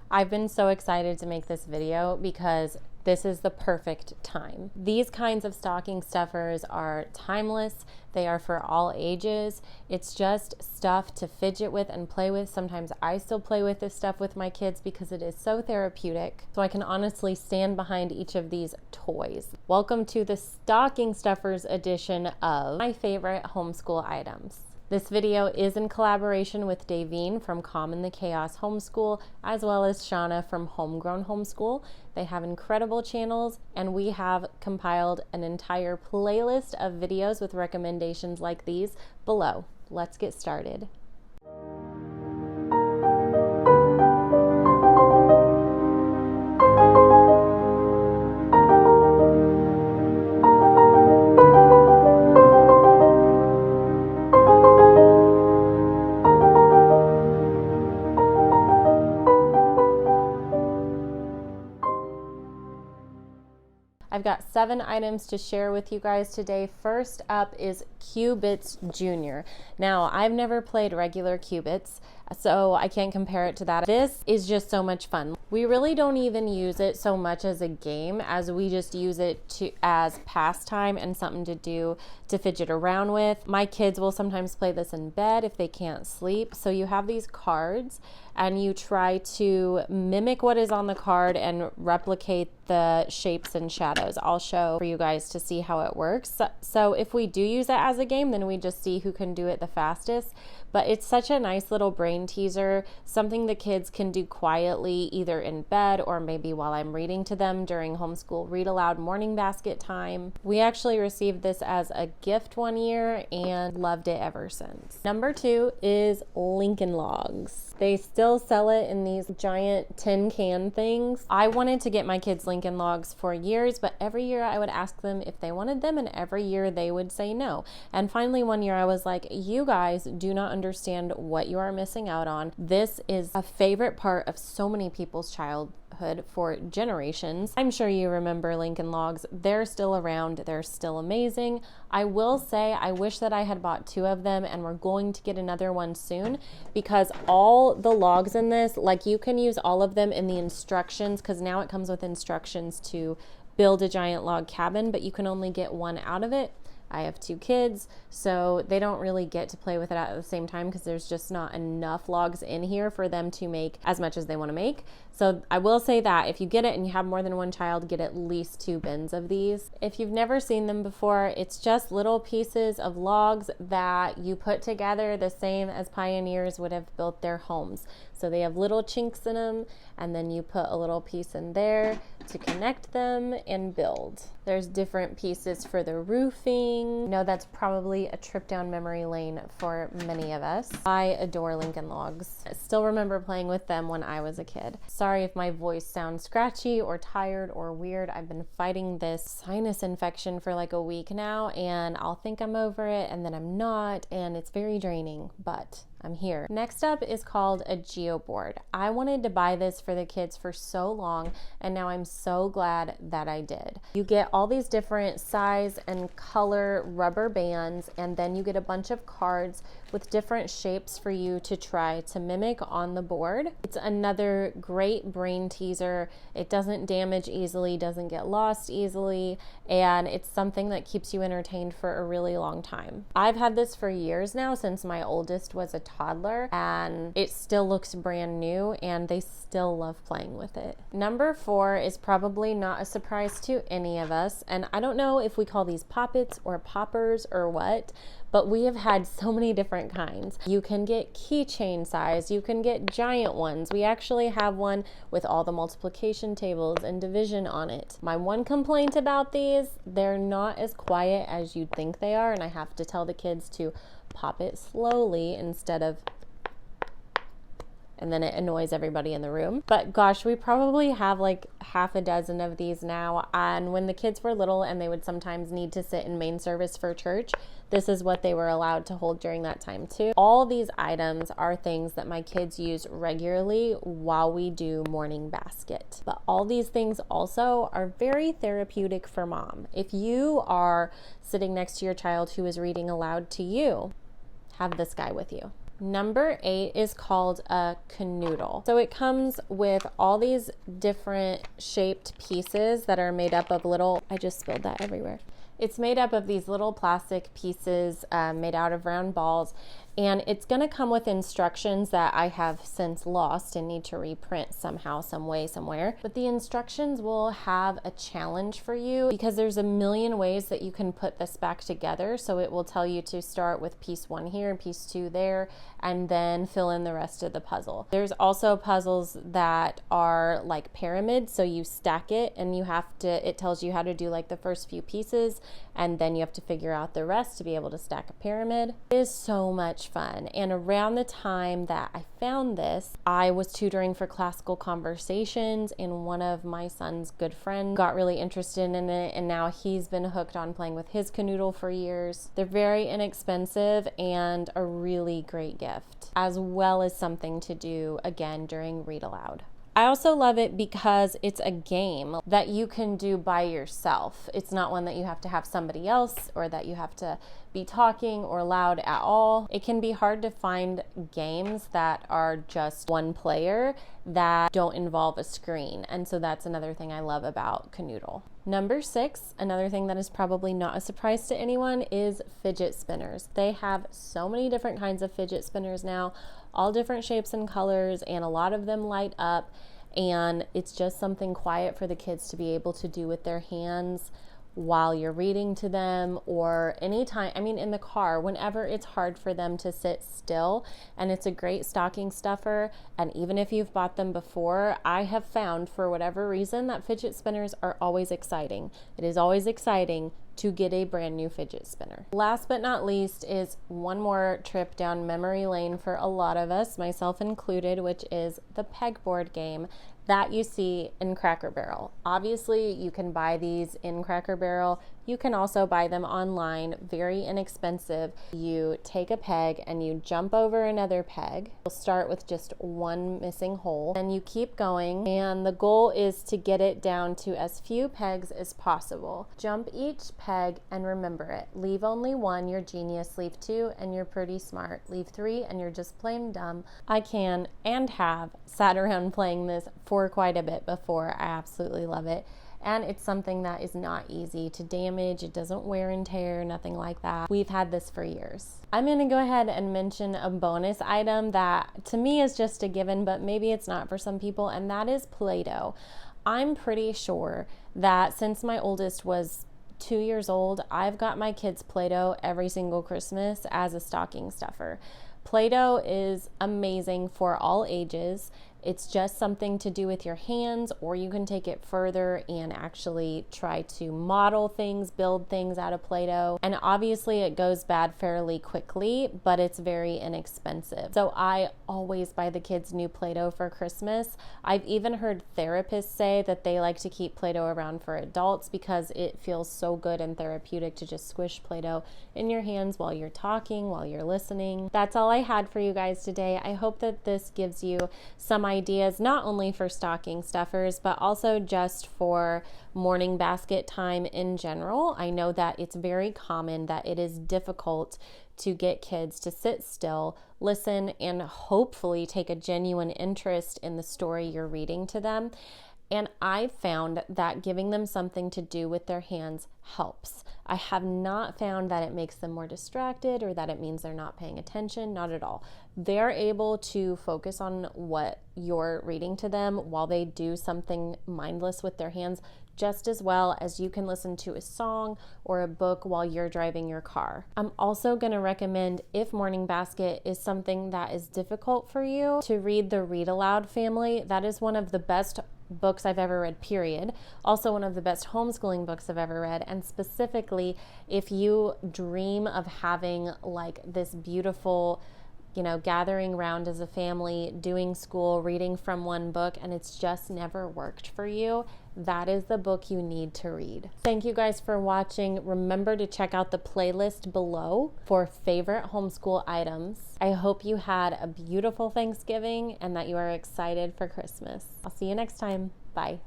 I've been so excited to make this video because this is the perfect time. These kinds of stocking stuffers are timeless. They are for all ages. It's just stuff to fidget with and play with. Sometimes I still play with this stuff with my kids because it is so therapeutic. So I can honestly stand behind each of these toys. Welcome to the stocking stuffers edition of my favorite homeschool items. This video is in collaboration with Davine from Calm in the Chaos Homeschool, as well as Shauna from Homegrown Homeschool. They have incredible channels, and we have compiled an entire playlist of videos with recommendations like these below. Let's get started. I've got 7 items to share with you guys today. First up is Cubits Junior. Now, I've never played regular Cubits, so I can't compare it to that. This is just so much fun. We really don't even use it so much as a game as we just use it as pastime and something to do to fidget around with. My kids will sometimes play this in bed if they can't sleep. So you have these cards and you try to mimic what is on the card and replicate the shapes and shadows. I'll show for you guys to see how it works. So if we do use it as a game, then we just see who can do it the fastest. But it's such a nice little brain teaser, something the kids can do quietly, either in bed or maybe while I'm reading to them during homeschool read aloud morning basket time. We actually received this as a gift one year and loved it ever since. Number 2 is Lincoln Logs. They still sell it in these giant tin can things. I wanted to get my kids Lincoln Logs for years, but every year I would ask them if they wanted them, and every year they would say no. And finally one year I was like, you guys do not understand what you are missing out on. This is a favorite part of so many people's childhood for generations. I'm sure you remember Lincoln Logs. They're still around. They're still amazing. I will say I wish that I had bought 2 of them, and we're going to get another one soon, because all the logs in this, like, you can use all of them in the instructions, because now it comes with instructions to build a giant log cabin, but you can only get one out of it. I have 2 kids, so they don't really get to play with it at the same time because there's just not enough logs in here for them to make as much as they want to make. So I will say that if you get it and you have more than one child, get at least 2 bins of these. If you've never seen them before, it's just little pieces of logs that you put together the same as pioneers would have built their homes. So they have little chinks in them, and then you put a little piece in there to connect them and build. There's different pieces for the roofing. No, that's probably a trip down memory lane for many of us. I adore Lincoln Logs. I still remember playing with them when I was a kid. Sorry if my voice sounds scratchy or tired or weird. I've been fighting this sinus infection for like a week now, and I'll think I'm over it and then I'm not, and it's very draining, but I'm here. Next up is called a Geo board. I wanted to buy this for the kids for so long, and now I'm so glad that I did. You get all these different size and color rubber bands, and then you get a bunch of cards with different shapes for you to try to mimic on the board. It's another great brain teaser. It doesn't damage easily, doesn't get lost easily, and it's something that keeps you entertained for a really long time. I've had this for years now, since my oldest was a toddler, and it still looks brand new, and they still love playing with it. Number 4 is probably not a surprise to any of us, and I don't know if we call these poppets or poppers or what, but we have had so many different kinds. You can get keychain size, you can get giant ones. We actually have one with all the multiplication tables and division on it. My one complaint about these, they're not as quiet as you'd think they are, and I have to tell the kids to pop it slowly instead of, and then it annoys everybody in the room. But gosh, we probably have like half a dozen of these now. And when the kids were little and they would sometimes need to sit in main service for church, this is what they were allowed to hold during that time too. All these items are things that my kids use regularly while we do morning basket. But all these things also are very therapeutic for mom. If you are sitting next to your child who is reading aloud to you, have this guy with you. Number 8 is called a canoodle. So it comes with all these different shaped pieces that are made up of little, I just spilled that everywhere. It's made up of these little plastic pieces made out of round balls, and it's going to come with instructions that I have since lost and need to reprint somehow, some way, somewhere. But the instructions will have a challenge for you because there's a million ways that you can put this back together. So it will tell you to start with piece 1 here, piece 2 there, and then fill in the rest of the puzzle. There's also puzzles that are like pyramids, so you stack it and you have to, it tells you how to do like the first few pieces, and then you have to figure out the rest to be able to stack a pyramid. It is so much fun. And around the time that I found this, I was tutoring for classical conversations, and one of my son's good friends got really interested in it, and now he's been hooked on playing with his canoodle for years. They're very inexpensive and a really great gift, as well as something to do again during read aloud. I also love it because it's a game that you can do by yourself. It's not one that you have to have somebody else or that you have to be talking or loud at all. It can be hard to find games that are just one player that don't involve a screen. And so that's another thing I love about Canoodle. Number 6, another thing that is probably not a surprise to anyone, is fidget spinners. They have so many different kinds of fidget spinners now, all different shapes and colors, and a lot of them light up, and it's just something quiet for the kids to be able to do with their hands while you're reading to them, or anytime, I mean in the car, whenever it's hard for them to sit still. And it's a great stocking stuffer, and even if you've bought them before, I have found for whatever reason that fidget spinners are always exciting. It is always exciting to get a brand new fidget spinner. Last but not least is one more trip down memory lane for a lot of us, myself included, which is the pegboard game that you see in Cracker Barrel. Obviously, you can buy these in Cracker Barrel. You can also buy them online, very inexpensive. You take a peg and you jump over another peg. You'll start with just one missing hole, and you keep going, and the goal is to get it down to as few pegs as possible. Jump each peg and remember it. Leave only 1, you're genius. Leave 2 and you're pretty smart. Leave 3 and you're just plain dumb. I can and have sat around playing this for quite a bit before. I absolutely love it. And it's something that is not easy to damage. It doesn't wear and tear, nothing like that. We've had this for years. I'm going to go ahead and mention a bonus item that to me is just a given, but maybe it's not for some people, and that is Play-Doh. I'm pretty sure that since my oldest was 2 years old, I've got my kids Play-Doh every single Christmas as a stocking stuffer. Play-Doh is amazing for all ages. It's just something to do with your hands, or you can take it further and actually try to model things, build things out of Play-Doh. And obviously it goes bad fairly quickly, but it's very inexpensive. So I always buy the kids new Play-Doh for Christmas. I've even heard therapists say that they like to keep Play-Doh around for adults because it feels so good and therapeutic to just squish Play-Doh in your hands while you're talking, while you're listening. That's all I had for you guys today. I hope that this gives you some ideas, not only for stocking stuffers, but also just for morning basket time in general. I know that it's very common that it is difficult to get kids to sit still, listen, and hopefully take a genuine interest in the story you're reading to them. And I've found that giving them something to do with their hands helps. I have not found that it makes them more distracted or that it means they're not paying attention, not at all. They're able to focus on what you're reading to them while they do something mindless with their hands just as well as you can listen to a song or a book while you're driving your car. I'm also going to recommend, if Morning Basket is something that is difficult for you, to read the Read Aloud family. That is one of the best books I've ever read, period. Also one of the best homeschooling books I've ever read. And specifically, if you dream of having like this beautiful, gathering around as a family, doing school, reading from one book, and it's just never worked for you, that is the book you need to read. Thank you guys for watching. Remember to check out the playlist below for favorite homeschool items. I hope you had a beautiful Thanksgiving and that you are excited for Christmas. I'll see you next time. Bye.